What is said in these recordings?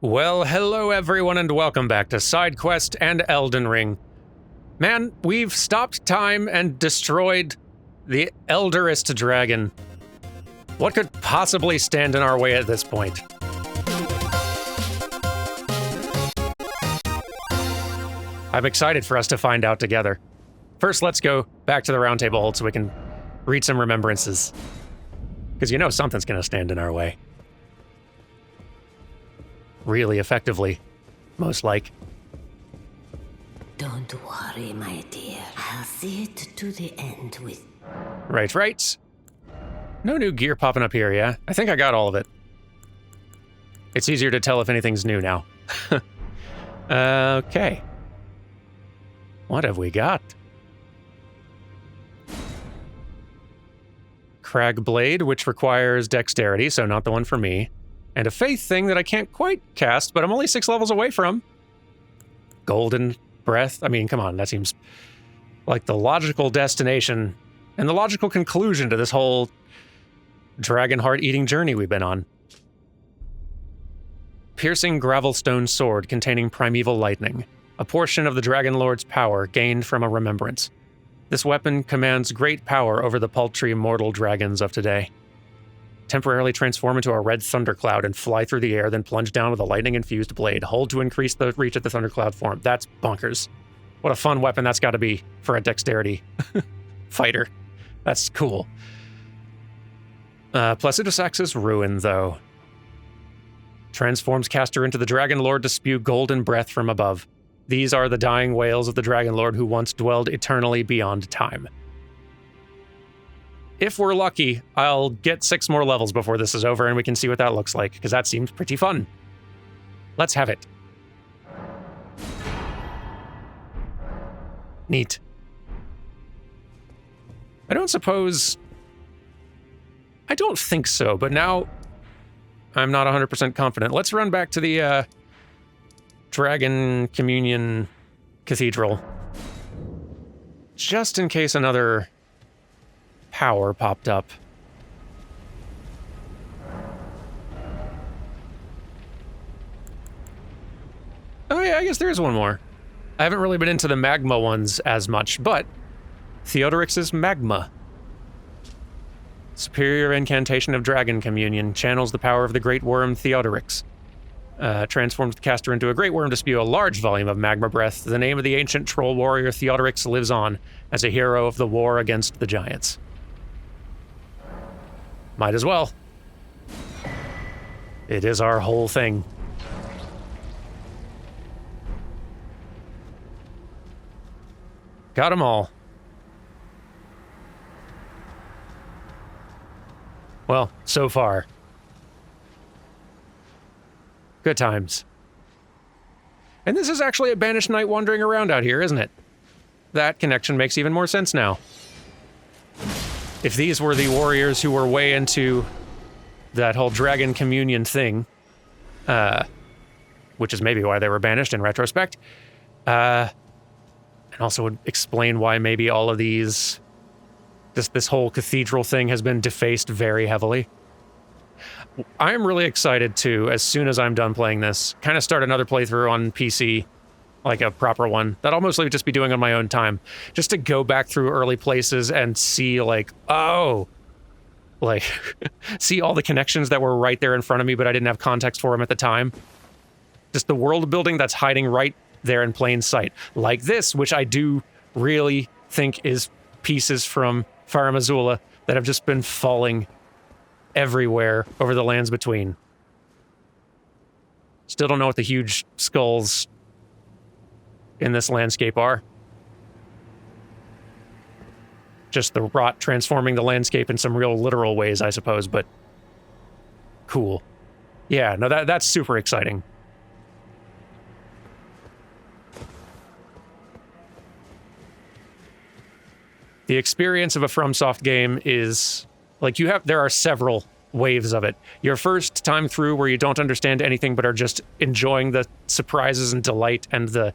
Well, hello everyone and welcome back to Side Quest and Elden Ring. Man, we've stopped time and destroyed the elderest dragon. What could possibly stand in our way at this point? I'm excited for us to find out together. First, let's go back to the round table hold so we can read some remembrances. Because you know something's gonna stand in our way. Really effectively, most like. Don't worry, my dear. I'll see it to the end with... Right. No new gear popping up here, yeah? I think I got all of it. It's easier to tell if anything's new now. Okay. What have we got? Crag Blade, which requires dexterity, so not the one for me. And a faith thing that I can't quite cast, but I'm only 6 levels away from. Golden Breath. I mean, come on, that seems like the logical destination and the logical conclusion to this whole dragon heart eating journey we've been on. Piercing Gravelstone Sword containing primeval lightning, a portion of the Dragon Lord's power gained from a remembrance. This weapon commands great power over the paltry mortal dragons of today. Temporarily transform into a red thundercloud and fly through the air, then plunge down with a lightning-infused blade. Hold to increase the reach of the thundercloud form. That's bonkers. What a fun weapon that's got to be for a dexterity fighter. That's cool. Placidusax's Ruin, though. Transforms caster into the Dragon Lord to spew golden breath from above. These are the dying wails of the Dragon Lord who once dwelled eternally beyond time. If we're lucky, I'll get 6 more levels before this is over and we can see what that looks like, because that seems pretty fun. Let's have it. Neat. I don't think so, but now I'm not 100% confident. Let's run back to the Dragon Communion Cathedral. Just in case another power popped up. Oh yeah, I guess there is one more. I haven't really been into the magma ones as much, but Theodorix's Magma. Superior incantation of Dragon Communion channels the power of the great worm Theodorix. Transforms the caster into a great worm to spew a large volume of magma breath. The name of the ancient troll warrior Theodorix lives on as a hero of the war against the giants. Might as well. It is our whole thing. Got them all. Well, so far. Good times. And this is actually a banished knight wandering around out here, isn't it? That connection makes even more sense now. If these were the warriors who were way into that whole Dragon Communion thing, which is maybe why they were banished in retrospect, and also would explain why maybe all of these, this whole cathedral thing has been defaced very heavily. I'm really excited to, as soon as I'm done playing this, kind of start another playthrough on PC, like a proper one, that I'll mostly just be doing on my own time, just to go back through early places and see, like, oh, like, see all the connections that were right there in front of me, but I didn't have context for them at the time. Just the world building that's hiding right there in plain sight. Like this, which I do really think is pieces from Farum Azula that have just been falling everywhere over the lands between. Still don't know what the huge skulls in this landscape are. Just the rot transforming the landscape in some real literal ways, I suppose, but cool. Yeah, no, that's super exciting. The experience of a FromSoft game is, like, there are several waves of it. Your first time through where you don't understand anything but are just enjoying the surprises and delight and the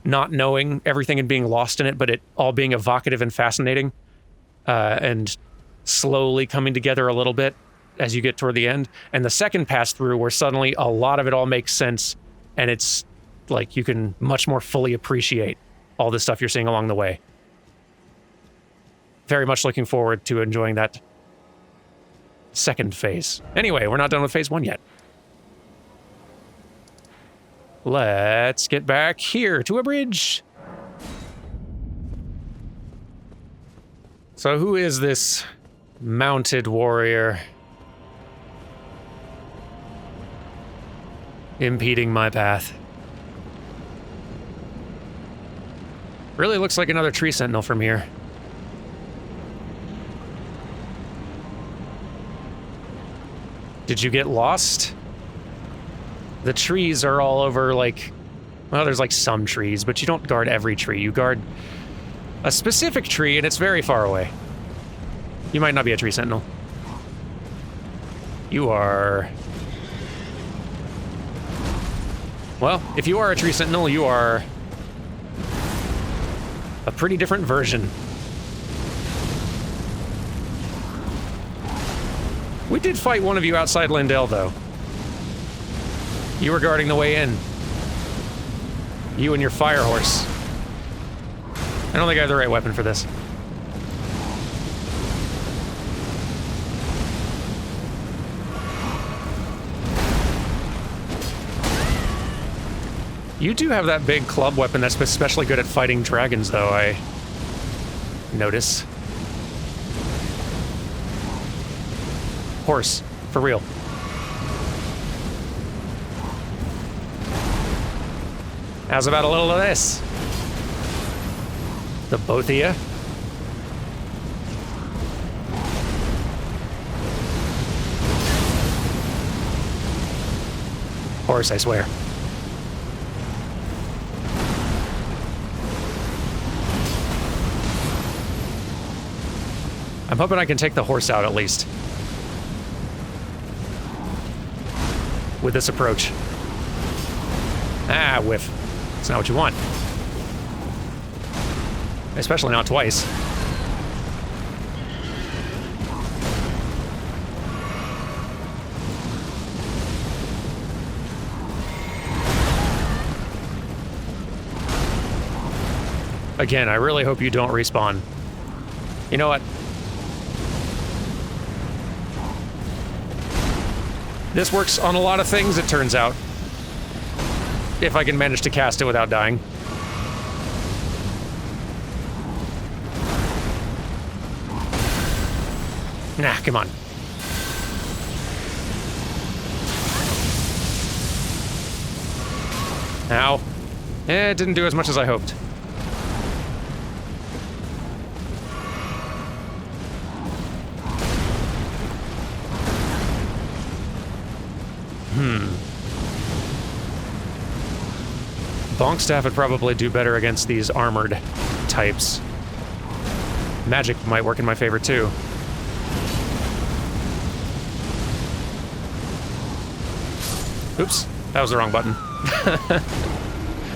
not knowing everything and being lost in it, but it all being evocative and fascinating, and slowly coming together a little bit. as you get toward the end, and the second pass through where suddenly a lot of it all makes sense, and it's like you can much more fully appreciate all the stuff you're seeing along the way. Very much looking forward to enjoying that second phase. Anyway, we're not done with phase 1 yet. Let's get back here to a bridge. So who is this mounted warrior impeding my path? Really looks like another tree sentinel from here. Did you get lost? The trees are all over, like... Well, there's like some trees, but you don't guard every tree. You guard a specific tree, and it's very far away. You might not be a tree sentinel. You are... Well, if you are a tree sentinel, you are... a pretty different version. We did fight one of you outside Lindell, though. You were guarding the way in. You and your fire horse. I don't think I have the right weapon for this. You do have that big club weapon that's especially good at fighting dragons, though, I notice. Horse, for real. How's about a little of this? The both of you? Horse, I swear. I'm hoping I can take the horse out at least. With this approach. Ah, whiff. That's not what you want. Especially not twice. Again, I really hope you don't respawn. You know what? This works on a lot of things, it turns out. If I can manage to cast it without dying. Nah, come on. Ow. It didn't do as much as I hoped. Bonk Staff would probably do better against these armored types. Magic might work in my favor too. Oops, that was the wrong button.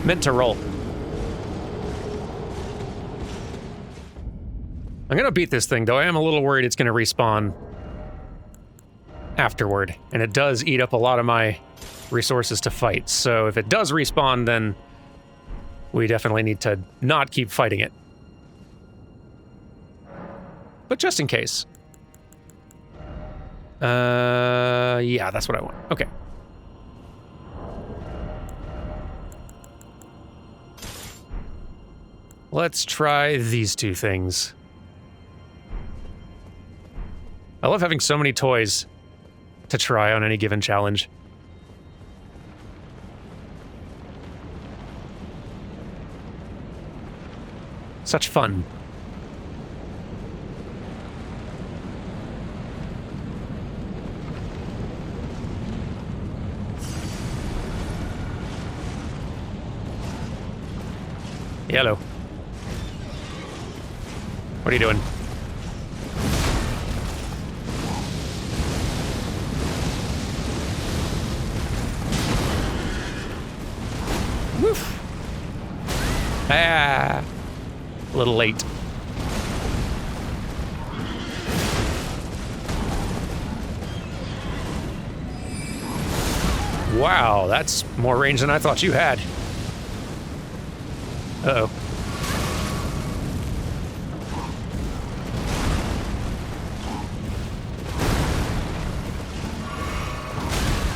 Meant to roll. I'm gonna beat this thing, though I am a little worried it's gonna respawn afterward, and it does eat up a lot of my resources to fight, so if it does respawn, then we definitely need to not keep fighting it. But just in case. Yeah, that's what I want. Okay. Let's try these two things. I love having so many toys to try on any given challenge. Such fun. Hello. What are you doing? Woof. Ah. A little late. Wow, that's more range than I thought you had. Uh-oh.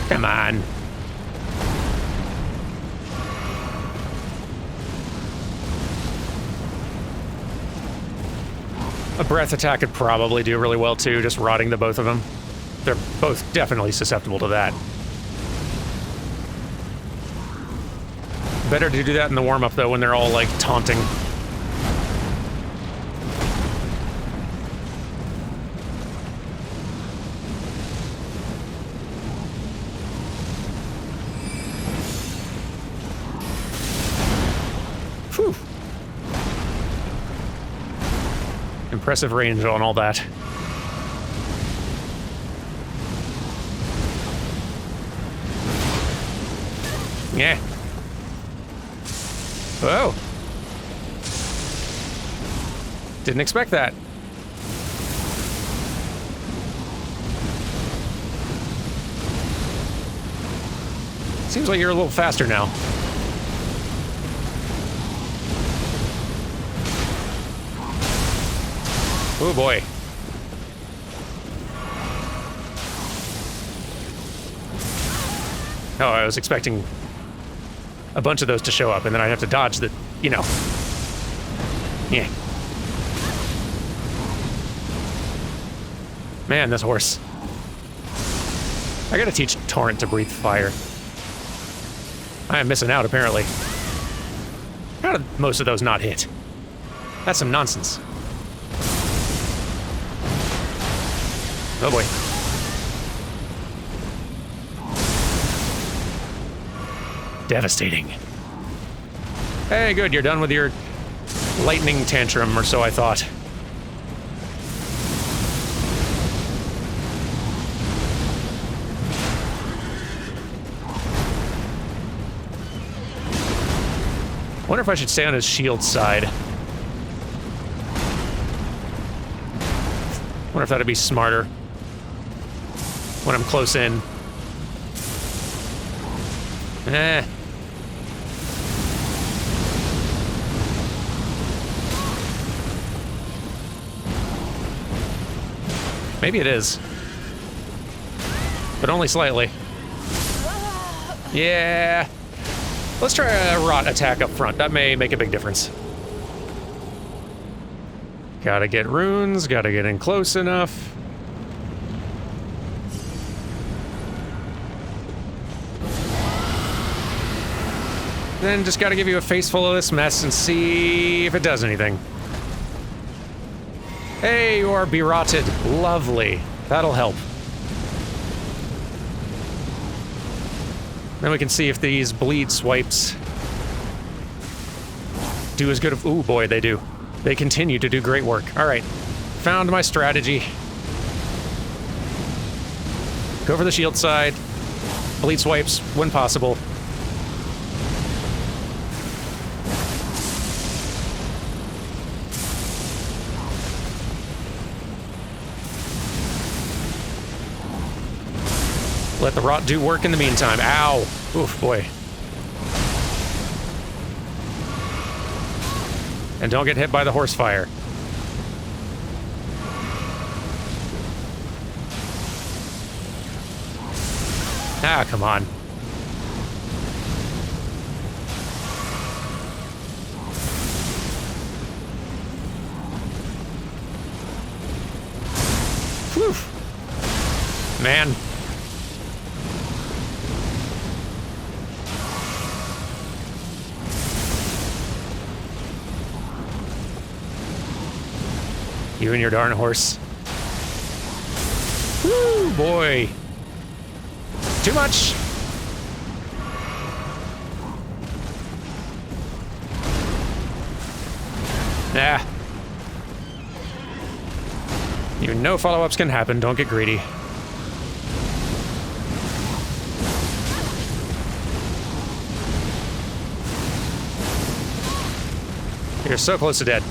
Come on. A breath attack could probably do really well too, just rotting the both of them. They're both definitely susceptible to that. Better to do that in the warm-up though, when they're all like taunting. Whew. Impressive range on all that. Yeah. Whoa. Didn't expect that. Seems like you're a little faster now. Oh boy. Oh, I was expecting a bunch of those to show up, and then I'd have to dodge the, you know. Yeah. Man, this horse. I gotta teach Torrent to breathe fire. I am missing out, apparently. How did most of those not hit? That's some nonsense. Oh boy. Devastating. Hey, good, you're done with your lightning tantrum, or so I thought. Wonder if I should stay on his shield side. Wonder if that'd be smarter when I'm close in. Eh. Maybe it is. But only slightly. Yeah. Let's try a rot attack up front. That may make a big difference. Gotta get runes, gotta get in close enough. Then just gotta give you a face full of this mess and see if it does anything. Hey, you are berotted. Lovely. That'll help. Then we can see if these bleed swipes do as good of— ooh boy, they do. They continue to do great work. All right, found my strategy. Go for the shield side. Bleed swipes when possible. Let the rot do work in the meantime. Ow. Oof, boy. And don't get hit by the horse fire. Ah, come on. Whew. Man. You and your darn horse. Woo, boy. Too much. Nah. You know follow-ups can happen. Don't get greedy. You're so close to dead.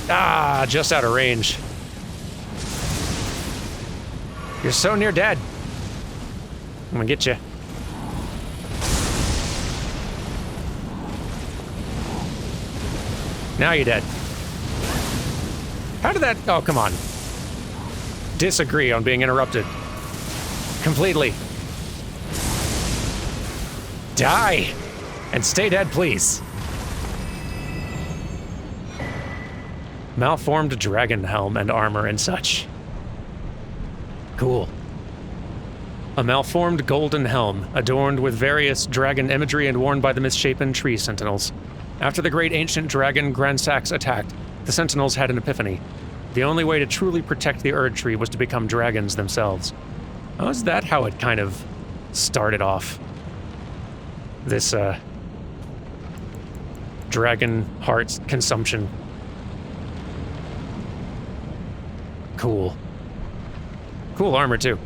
Ah, just out of range. You're so near dead. I'm gonna get you. Now you're dead. How did that... Oh, come on. Disagree on being interrupted. Completely. Die! And stay dead, please. Malformed dragon helm and armor and such. Cool. A malformed golden helm, adorned with various dragon imagery and worn by the misshapen tree sentinels. After the great ancient dragon Gransax attacked, the sentinels had an epiphany. The only way to truly protect the Erd Tree was to become dragons themselves. Oh, is that how it kind of started off? This, dragon heart consumption. Cool. Cool armor, too.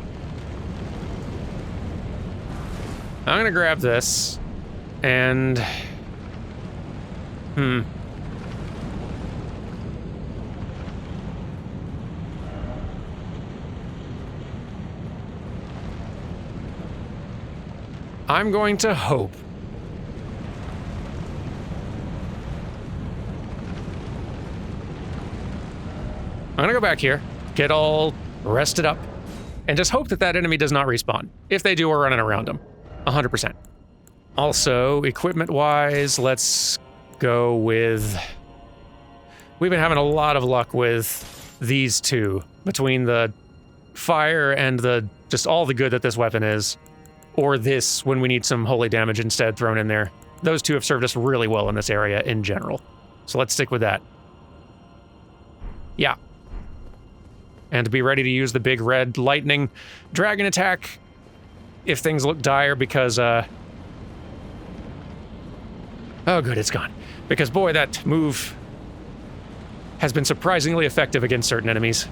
I'm gonna grab this, and... I'm going to hope. I'm gonna go back here, get all rested up, and just hope that that enemy does not respawn. If they do, we're running around them. 100%. Also, equipment-wise, let's go with... We've been having a lot of luck with these two, between the fire and the just all the good that this weapon is, or this when we need some holy damage instead thrown in there. Those two have served us really well in this area in general. So let's stick with that. Yeah. And be ready to use the big red lightning dragon attack if things look dire because, oh good, it's gone. Because boy, that move has been surprisingly effective against certain enemies.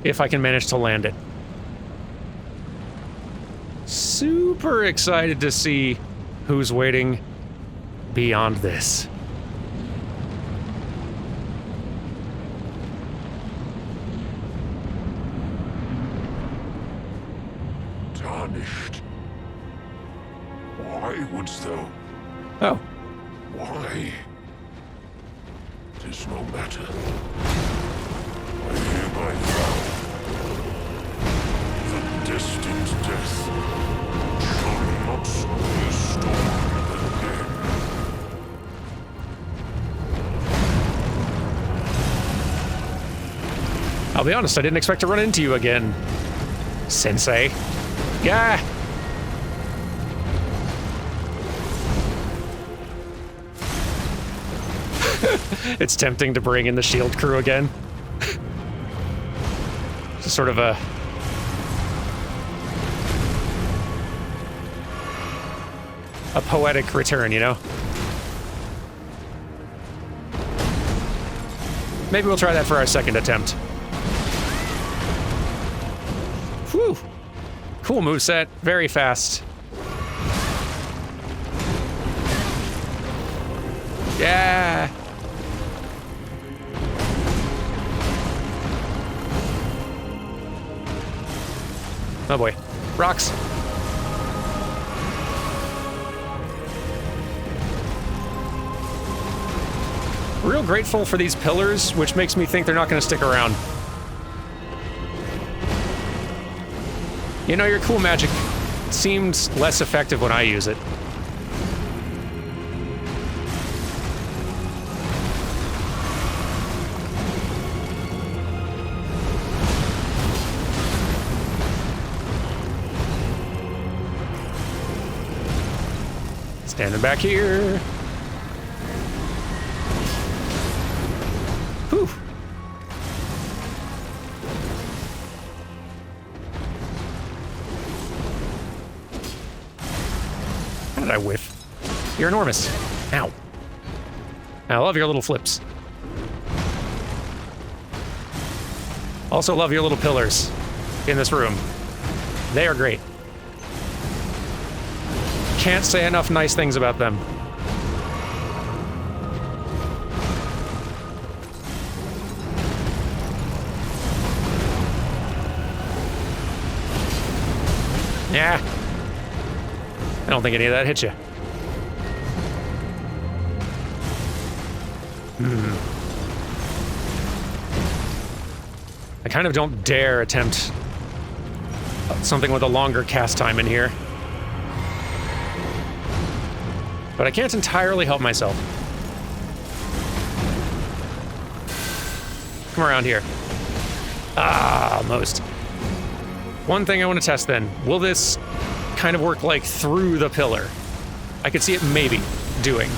If I can manage to land it. Super excited to see who's waiting beyond this. Tarnished. Why wouldst thou? Oh. Why? 'Tis no matter. I hereby vow the destined death shall not be restored again. I'll be honest, I didn't expect to run into you again, Sensei. Yeah. It's tempting to bring in the shield crew again. Just sort of a... poetic return, you know? Maybe we'll try that for our second attempt. Whew. Cool moveset, very fast. Yeah. Oh boy. Rocks. Real grateful for these pillars, which makes me think they're not going to stick around. You know, your cool magic seemed less effective when I use it. Standing back here. Whew. How did I whiff? You're enormous. Ow. I love your little flips. Also love your little pillars in this room. They are great. Can't say enough nice things about them. Nah. I don't think any of that hit you. I kind of don't dare attempt something with a longer cast time in here. But I can't entirely help myself. Come around here. Ah, almost. One thing I want to test then. Will this kind of work like through the pillar? I could see it maybe doing.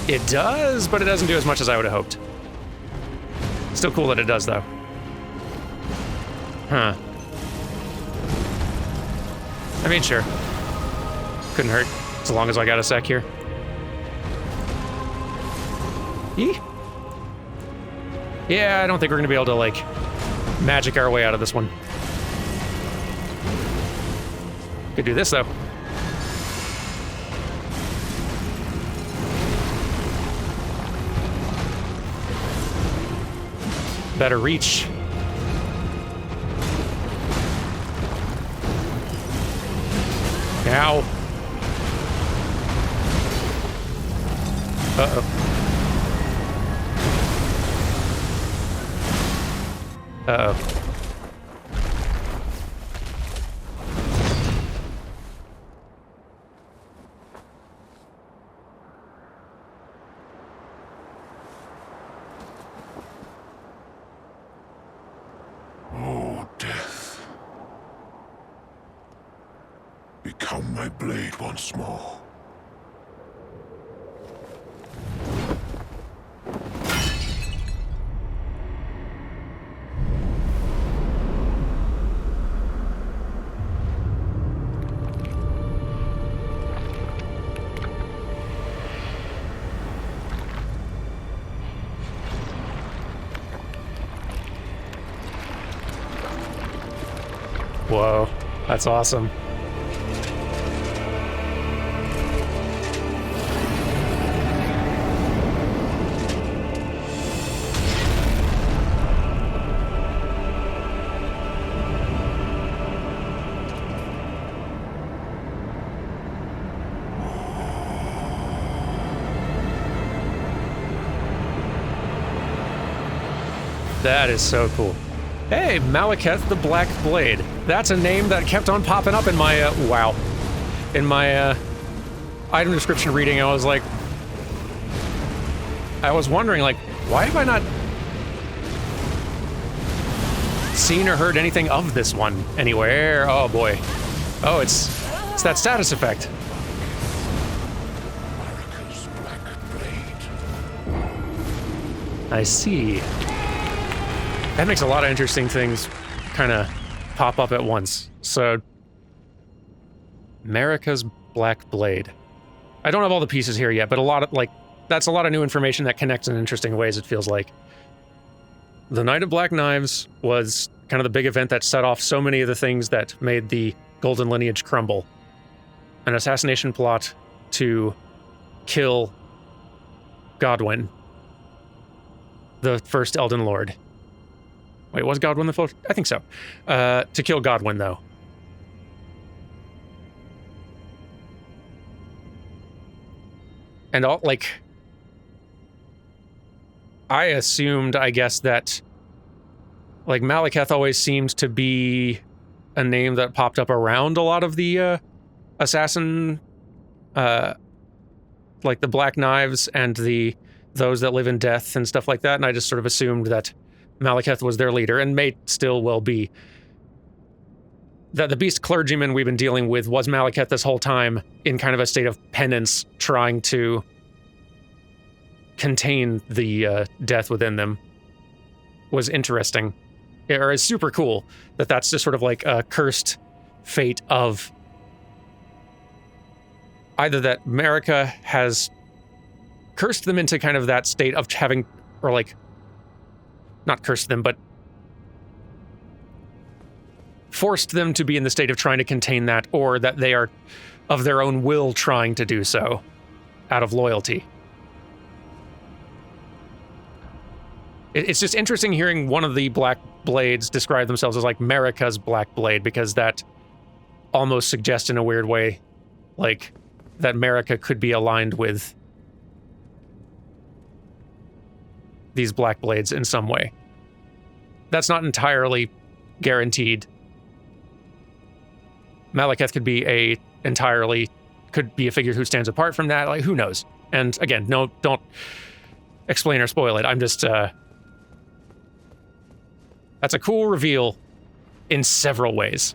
It does, but it doesn't do as much as I would have hoped. Still cool that it does, though. Huh. I mean, sure. Couldn't hurt, as long as I got a sec here. Eee. Yeah, I don't think we're gonna be able to, like, magic our way out of this one. Could do this, though. Better reach. Ow. Uh-oh. Uh-oh. Oh, death. Become my blade once more. Whoa, that's awesome. That is so cool. Hey, Maliketh the Black Blade. That's a name that kept on popping up in my, wow. In my, item description reading, I was like... I was wondering, like, why have I not seen or heard anything of this one anywhere? Oh, boy. Oh, it's that status effect. I see. That makes a lot of interesting things kind of pop up at once. So, Marika's Black Blade. I don't have all the pieces here yet, but a lot of, like, that's a lot of new information that connects in interesting ways, it feels like. The Night of Black Knives was kind of the big event that set off so many of the things that made the Golden Lineage crumble. An assassination plot to kill Godwyn, the first Elden Lord. Wait, was Godwyn the first? I think so. To kill Godwyn, though. And all, like... I assumed, I guess, that... Like, Maliketh always seemed to be a name that popped up around a lot of the, assassin... like, the Black Knives and those that live in death and stuff like that, and I just sort of assumed that Maliketh was their leader, and may still well be. That the beast clergyman we've been dealing with was Maliketh this whole time, in kind of a state of penance, trying to contain the death within them, was interesting. Or is super cool that that's just sort of like a cursed fate of either that Marika has cursed them into kind of that state of having, or like, not cursed them, but forced them to be in the state of trying to contain that, or that they are of their own will trying to do so out of loyalty. It's just interesting hearing one of the Black blades describe themselves as like Marika's black blade, because that almost suggests in a weird way, like, that Marika could be aligned with these black blades in some way. That's not entirely guaranteed. Maliketh could be could be a figure who stands apart from that. Like, who knows? And again, no, don't explain or spoil it. I'm just, that's a cool reveal in several ways.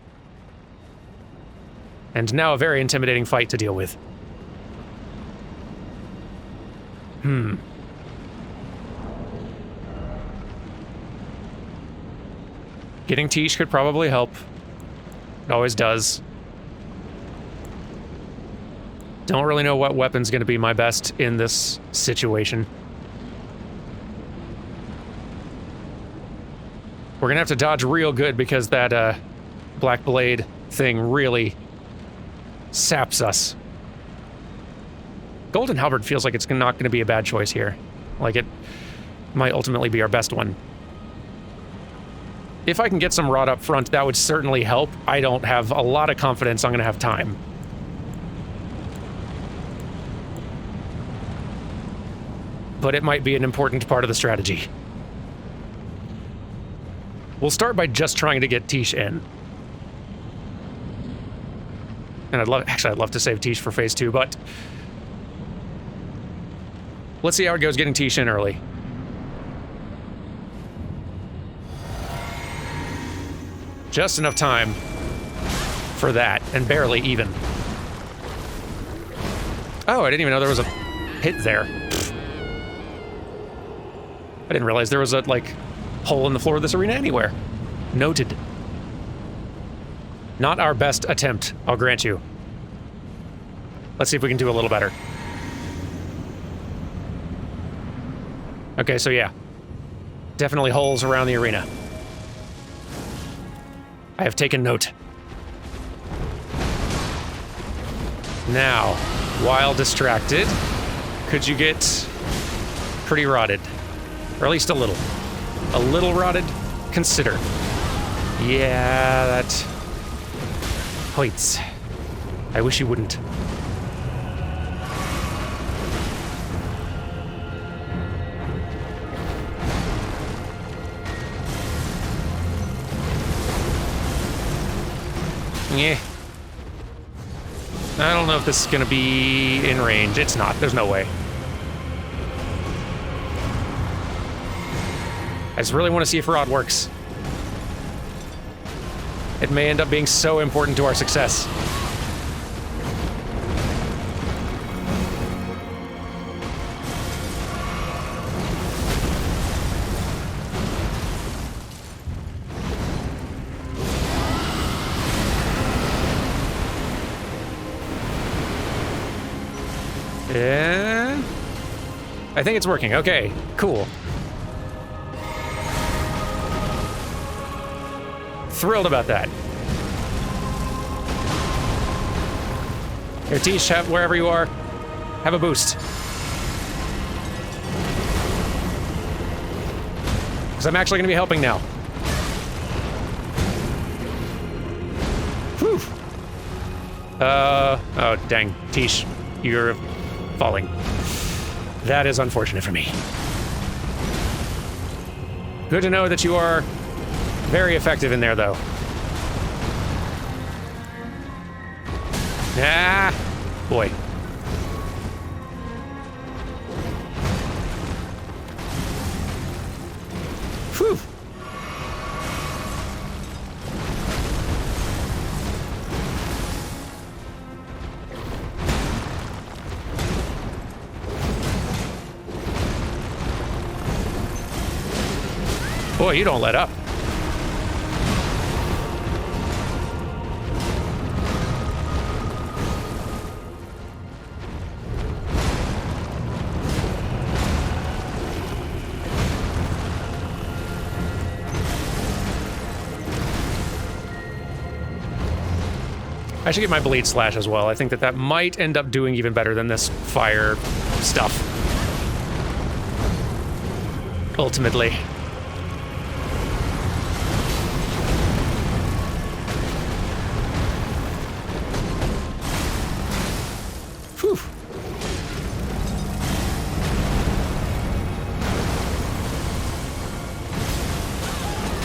And now a very intimidating fight to deal with. Getting Tish could probably help. It always does. Don't really know what weapon's going to be my best in this situation. We're going to have to dodge real good because that black blade thing really saps us. Golden Halberd feels like it's not going to be a bad choice here. Like, it might ultimately be our best one. If I can get some rod up front, that would certainly help. I don't have a lot of confidence I'm going to have time. But it might be an important part of the strategy. We'll start by just trying to get Tish in. And I'd love to save Tish for phase 2, but let's see how it goes getting Tish in early. Just enough time for that, and barely even. Oh, I didn't even know there was a pit there. I didn't realize there was a, like, hole in the floor of this arena anywhere. Noted. Not our best attempt, I'll grant you. Let's see if we can do a little better. Okay, so yeah. Definitely holes around the arena. I have taken note. Now, while distracted, could you get pretty rotted? Or at least a little. A little rotted? Consider. Yeah, that hoits. I wish you wouldn't. Yeah. I don't know if this is gonna be in range. It's not. There's no way. I just really want to see if Rod works. It may end up being so important to our success. Yeah. I think it's working. Okay, cool. Thrilled about that. Here, Tish, wherever you are, have a boost. Because I'm actually going to be helping now. Whew. Oh, dang. Tish, you're falling. That is unfortunate for me. Good to know that you are very effective in there, though. Ah, boy. Whew. Boy, you don't let up. I should get my Bleed Slash as well. I think that might end up doing even better than this fire stuff. Ultimately. Whew.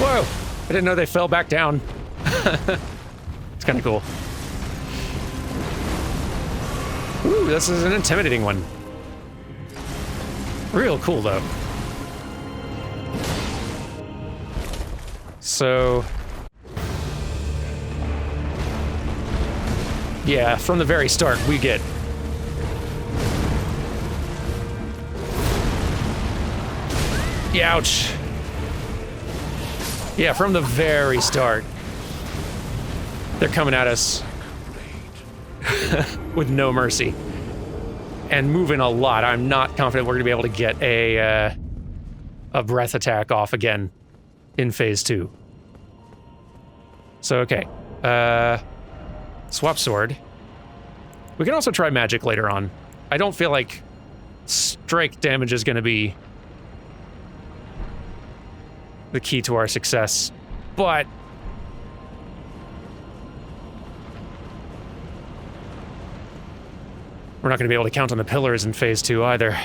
Whoa! I didn't know they fell back down. It's kind of cool. Ooh, this is an intimidating one. Real cool, though. So... yeah, from the very start, we get... yeah, ouch. Yeah, from the very start, they're coming at us with no mercy. And moving a lot. I'm not confident we're going to be able to get a breath attack off again in phase 2. So, okay. Swap sword. We can also try magic later on. I don't feel like strike damage is going to be the key to our success, but we're not going to be able to count on the pillars in phase 2 either.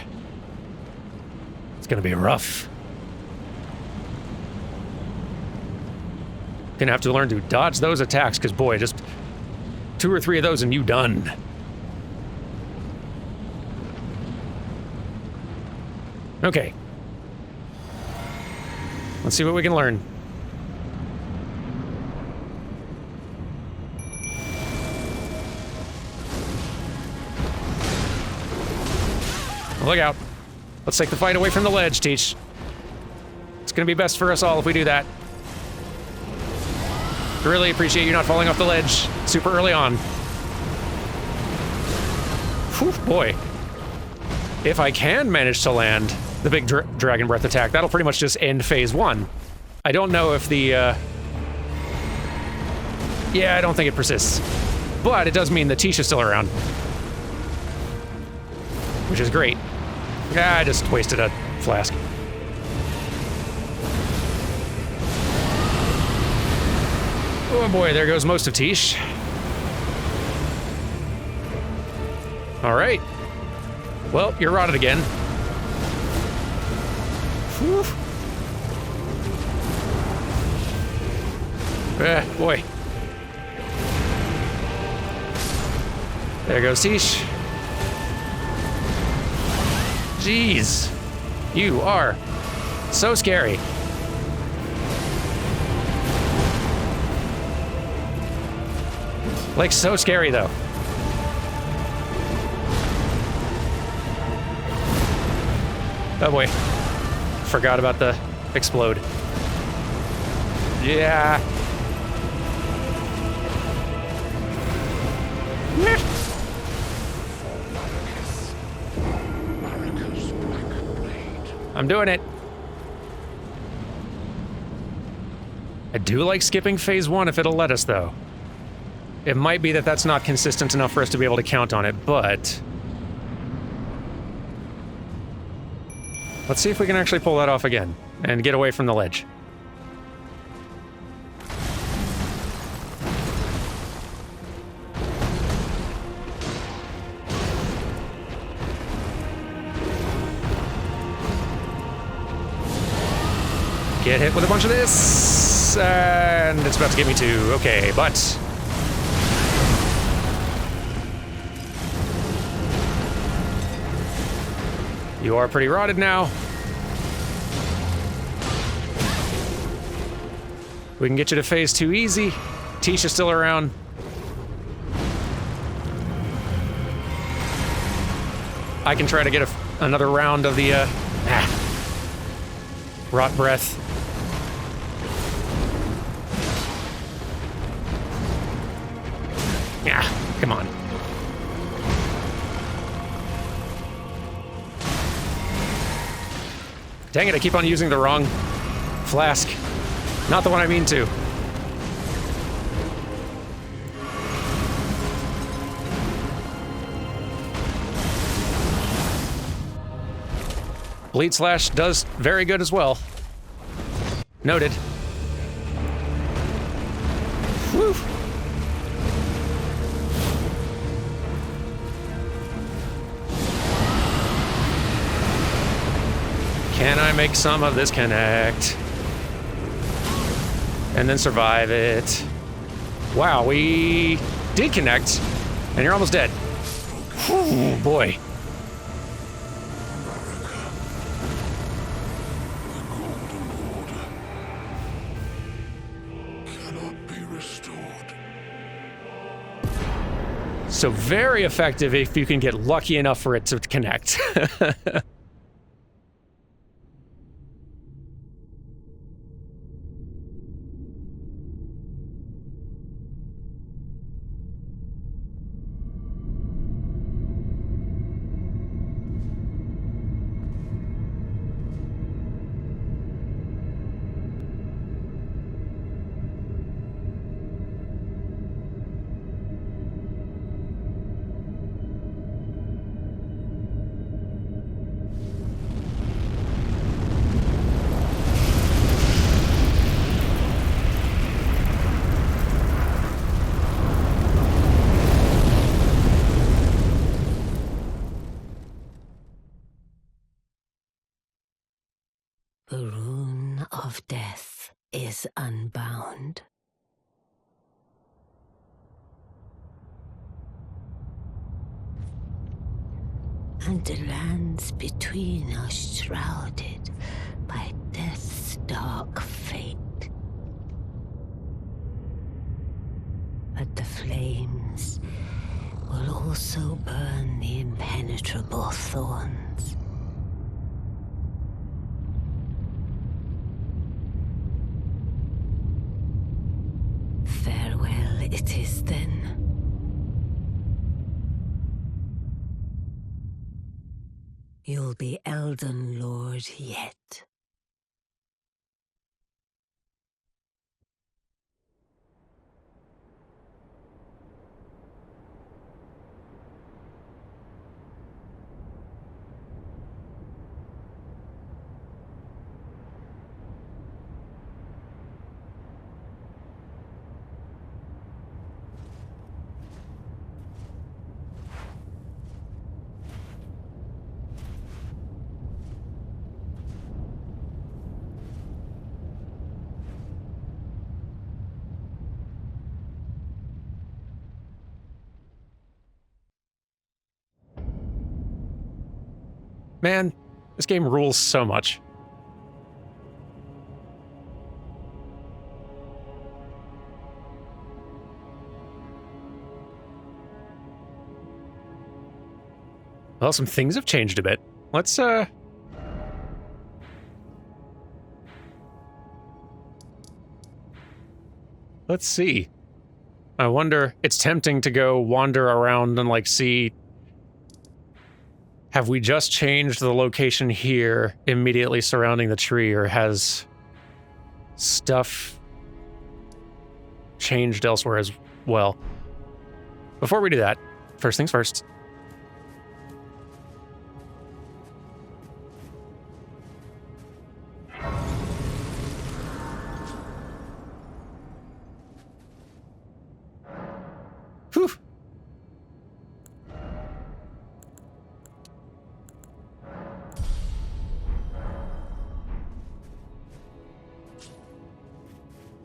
It's going to be rough. Gonna have to learn to dodge those attacks, because boy, just 2 or 3 of those and you done. Okay. Let's see what we can learn. Look out. Let's take the fight away from the ledge, Teach. It's gonna be best for us all if we do that. Really appreciate you not falling off the ledge super early on. Whew, boy. If I can manage to land the big dragon breath attack, that'll pretty much just end phase 1. I don't know if the, yeah, I don't think it persists. But it does mean the Tish is still around. Which is great. Yeah, I just wasted a flask. Oh boy, there goes most of Tish. Alright. Well, you're rotted again. Whew. Boy. There goes Tish. Jeez. You are so scary. Like, so scary, though. Oh boy. Forgot about the explode. Yeah. I'm doing it. I do like skipping phase 1 if it'll let us, though. It might be that that's not consistent enough for us to be able to count on it, but... let's see if we can actually pull that off again, and get away from the ledge. Get hit with a bunch of this, and it's about to get me too. Okay, but... you are pretty rotted now. We can get you to phase 2 easy. Tisha's still around. I can try to get another round of the, rot breath. Yeah, come on. Dang it, I keep on using the wrong flask. Not the one I mean to. Bleed Slash does very good as well. Noted. Woo! Can I make some of this connect? And then survive it. Wow, we did connect, and you're almost dead. Whew, boy. So very effective if you can get lucky enough for it to connect. The rune of death is unbound. And the lands between are shrouded by death's dark fate. But the flames will also burn the impenetrable thorns. Farewell it is then. You'll be Elden Lord yet. Man, this game rules so much. Well, some things have changed a bit. Let's see. I wonder, it's tempting to go wander around and like see, have we just changed the location here immediately surrounding the tree, or has stuff changed elsewhere as well? Before we do that, first things first. Whew.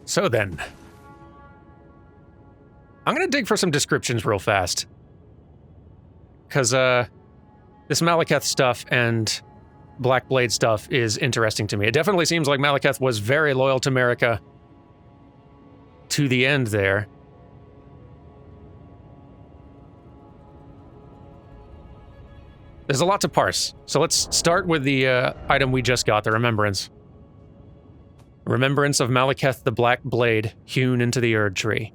So then, I'm gonna dig for some descriptions real fast. Because, this Maliketh stuff and Black Blade stuff is interesting to me. It definitely seems like Maliketh was very loyal to Marika to the end there. There's a lot to parse, so let's start with the item we just got, the Remembrance. Remembrance of Maliketh the Black Blade, hewn into the Erd Tree.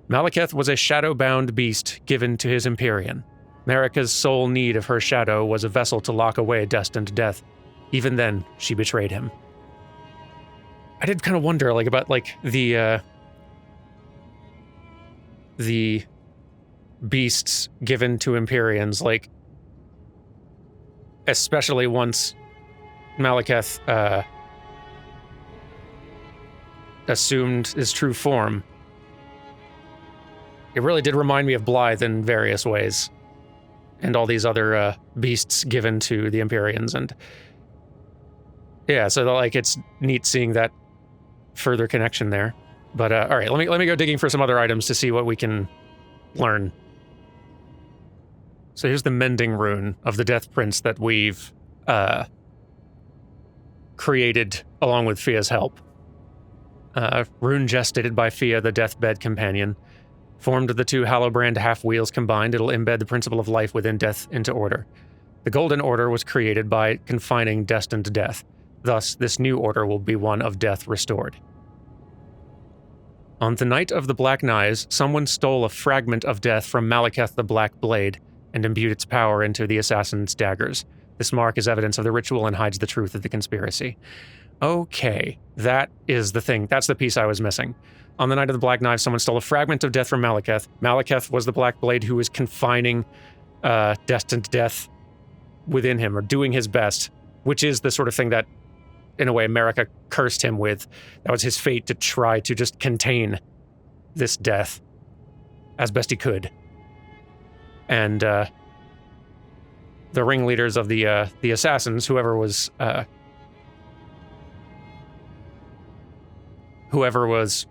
Maliketh was a shadow-bound beast given to his Empyrean. Marika's sole need of her shadow was a vessel to lock away destined death. Even then, she betrayed him. I did kind of wonder, like, about, like, the beasts given to Empyreans, like, especially once Maliketh, assumed his true form. It really did remind me of Blythe in various ways, and all these other beasts given to the Empyreans, and Yeah, so like it's neat seeing that further connection there. But all right, let me go digging for some other items to see what we can learn. So here's the mending rune of the Death Prince that we've created along with Fia's help. Rune gestated by Fia, the deathbed companion. Formed of the two Hallowbrand half-wheels combined, it'll embed the principle of life within death into order. The Golden Order was created by confining destined death. Thus, this new order will be one of death restored. On the night of the Black Knives, someone stole a fragment of death from Maliketh the Black Blade and imbued its power into the assassin's daggers. This mark is evidence of the ritual and hides the truth of the conspiracy. Okay, that is the thing. That's the piece I was missing. On the night of the Black Knives, someone stole a fragment of death from Maliketh. Maliketh was the Black Blade who was confining destined death within him, or doing his best, which is the sort of thing that, in a way, America cursed him with. That was his fate, to try to just contain this death as best he could. And the ringleaders of the assassins, whoever was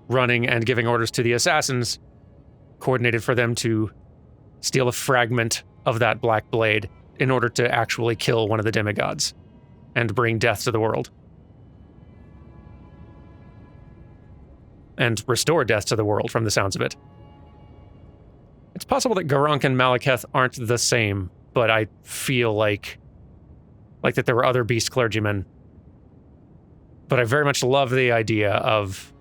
running and giving orders to the assassins, coordinated for them to steal a fragment of that Black Blade in order to actually kill one of the demigods and bring death to the world. And restore death to the world, from the sounds of it. It's possible that Garank and Maliketh aren't the same, but I feel like that there were other beast clergymen. But I very much love the idea of,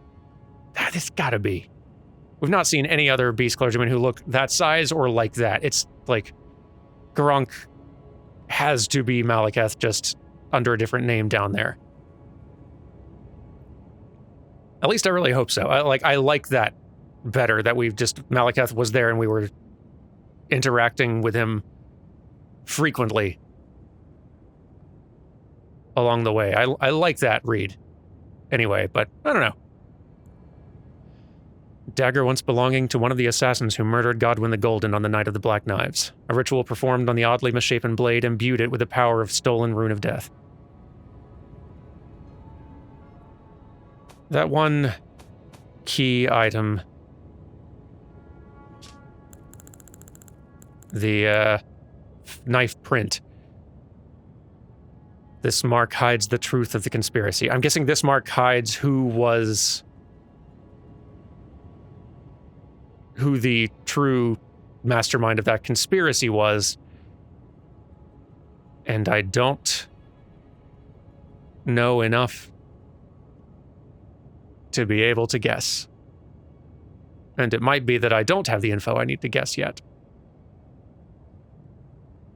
this gotta be. We've not seen any other beast clergymen who look that size or like that. It's like, Garank has to be Maliketh, just under a different name down there. At least I really hope so. I like that better, that Maliketh was there and we were interacting with him frequently along the way. I like that read. Anyway, but I don't know. Dagger once belonging to one of the assassins who murdered Godwyn the Golden on the night of the Black Knives. A ritual performed on the oddly misshapen blade imbued it with the power of stolen Rune of Death. That one key item, the knife print. This mark hides the truth of the conspiracy. I'm guessing this mark hides who the true mastermind of that conspiracy was. And I don't know enough to be able to guess. And it might be that I don't have the info I need to guess yet.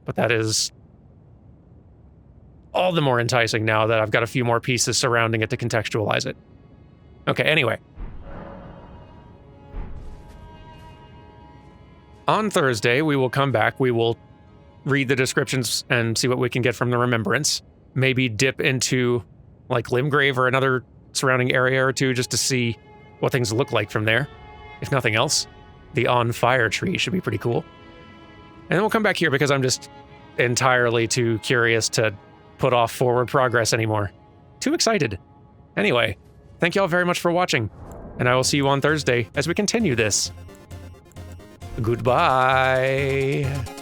But that is all the more enticing now that I've got a few more pieces surrounding it to contextualize it. Okay, anyway. On Thursday, we will come back. We will read the descriptions and see what we can get from the remembrance. Maybe dip into, like, Limgrave or another surrounding area or two just to see what things look like from there. If nothing else, the on fire tree should be pretty cool. And then we'll come back here because I'm just entirely too curious to put off forward progress anymore. Too excited. Anyway, thank you all very much for watching, and I will see you on Thursday as we continue this. Goodbye.